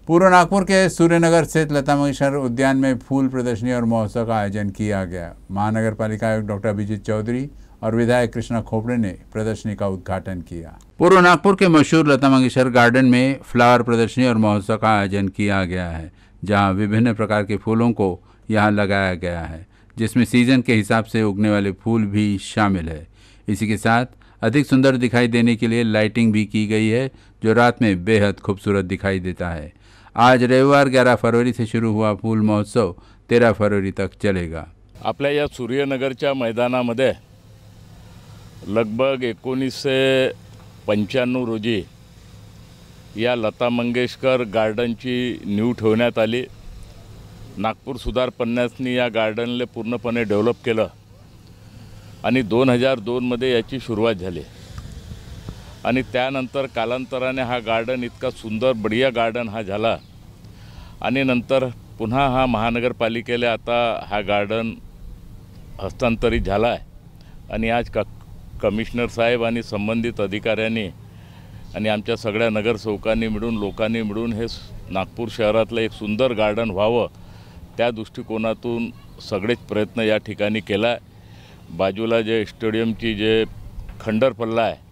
पूर्व नागपुर के सूर्यनगर स्थित लता मंगेशकर उद्यान में फूल प्रदर्शनी और महोत्सव का आयोजन किया गया। महानगर पालिका आयुक्त डॉक्टर अभिजीत चौधरी और विधायक कृष्णा खोपड़े ने प्रदर्शनी का उद्घाटन किया। पूर्व नागपुर के मशहूर लता मंगेशकर गार्डन में फ्लावर प्रदर्शनी और महोत्सव का आयोजन किया गया है, जहां विभिन्न प्रकार के फूलों को यहां लगाया गया है, जिसमें सीजन के हिसाब से उगने वाले फूल भी शामिल है। इसी के साथ अधिक सुंदर दिखाई देने के लिए लाइटिंग भी की गई है, जो रात में बेहद खूबसूरत दिखाई देता है। आज रविवार 11 फरवरी से शुरू हुआ फूल महोत्सव 13 फरवरी तक चलेगा। आपल्या या सूर्यनगरच्या मैदानामध्ये लगभग 1995 रोजी या लता मंगेशकर गार्डनची नीव ठेवण्यात आली। नागपूर सुधार पन्नासनी या गार्डनले पूर्णपणे डेव्हलप केलं आणि 2002 मध्ये याची सुरुवात झाली आणि त्यानंतर कालांतराने हा गार्डन इतका सुंदर बढिया गार्डन हा झाला आणि नंतर पुन्हा हा महानगरपालिकेला आता हा गार्डन हस्तांतरित झाला आहे आणि आज कमिशनर साहेब आणि संबंधित अधिकाऱ्यांनी आणि आमच्या सगळ्या नगरसेवकांनी मिळून लोकांनी मिळून हे नागपूर शहरातलं एक सुंदर गार्डन व्हावं त्या दृष्टिकोनातून सगळेच प्रयत्न या ठिकाणी केला आहे। बाजूला जे स्टेडियमची जे खंडर पल्ला आहे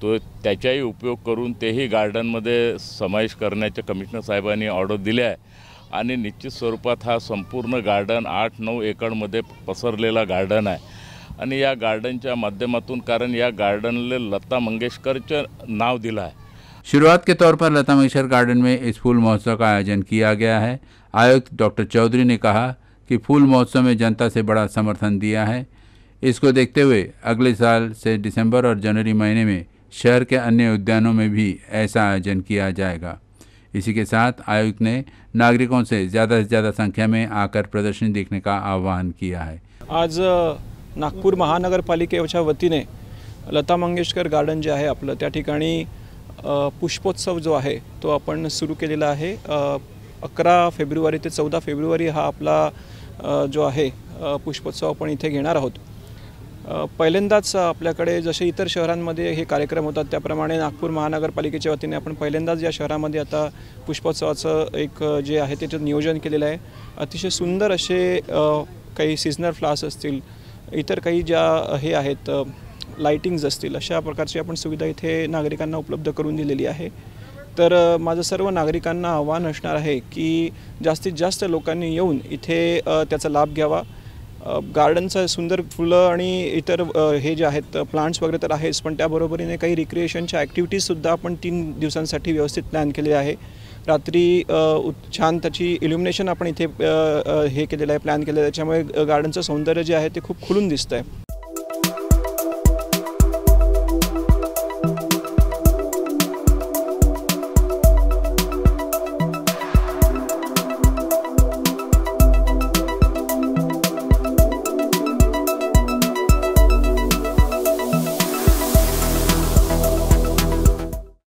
तो त्याचाही उपयोग करून तेही गार्डनमध्ये समावेश करण्याचे कमिशनर साहेबांनी ऑर्डर दिले आहे आणि निश्चित स्वरूपात हा संपूर्ण गार्डन 8-9 एकरमध्ये पसरलेला गार्डन आहे आणि या गार्डनच्या माध्यमातून कारण या गार्डनले लता मंगेशकरचे नाव दिला है। शुरुआत के तौर पर लता मंगेशकर गार्डन में इस फूल महोत्सव का आयोजन किया गया है। आयुक्त डॉक्टर चौधरी ने कहा कि फूल महोत्सव में जनता से बड़ा समर्थन दिया है। इसको देखते हुए अगले साल से दिसंबर और जनवरी महीने में शहर के अन्य उद्यानों में भी ऐसा आयोजन किया जाएगा। इसी के साथ आयुक्त ने नागरिकों से ज़्यादा संख्या में आकर प्रदर्शनी देखने का आह्वान किया है। आज नागपूर महानगरपालिकेच्या वतीने लता मंगेशकर गार्डन जे आहे आपलं त्या ठिकाणी पुष्पोत्सव जो आहे तो आपण सुरू केलेला आहे। 11 फेब्रुवारी ते 14 फेब्रुवारी हा आपला जो आहे पुष्पोत्सव आपण इथे घेणार आहोत। पहिल्यांदाच आपल्याकडे जसे इतर शहरांमध्ये हे कार्यक्रम होतात त्याप्रमाणे नागपूर महानगरपालिकेच्या वतीने आपण पहिल्यांदाच या शहरामध्ये आता पुष्पोत्सवाचं एक जे आहे त्याचं नियोजन केलेलं आहे। अतिशय सुंदर असे काही सीजनल फ्लावर्स असतील, इतर काही ज्या हे आहेत लाइटिंग्स असतील, अशा प्रकारची आपण सुविधा इथे नागरिकांना उपलब्ध करून दिलेली आहे। तर माझं सर्व नागरिकांना आव्हान असणार आहे की जास्तीत जास्त लोकांनी येऊन इथे त्याचा लाभ घ्यावा। गार्डनचं सुंदर फुलं आणि इतर हे जे आहेत प्लांट्स वगैरे तर आहेच, पण त्याबरोबरीने काही रिक्रिएशनच्या ॲक्टिव्हिटीजसुद्धा आपण 3 दिवसांसाठी व्यवस्थित प्लॅन केले आहे। रात्री छान त्याची इल्युमिनेशन आपण इथे हे केलेलं आहे, प्लॅन केलेलं आहे, त्याच्यामुळे गार्डनचं सौंदर्य जे आहे ते खूप खुलून दिसतं आहे।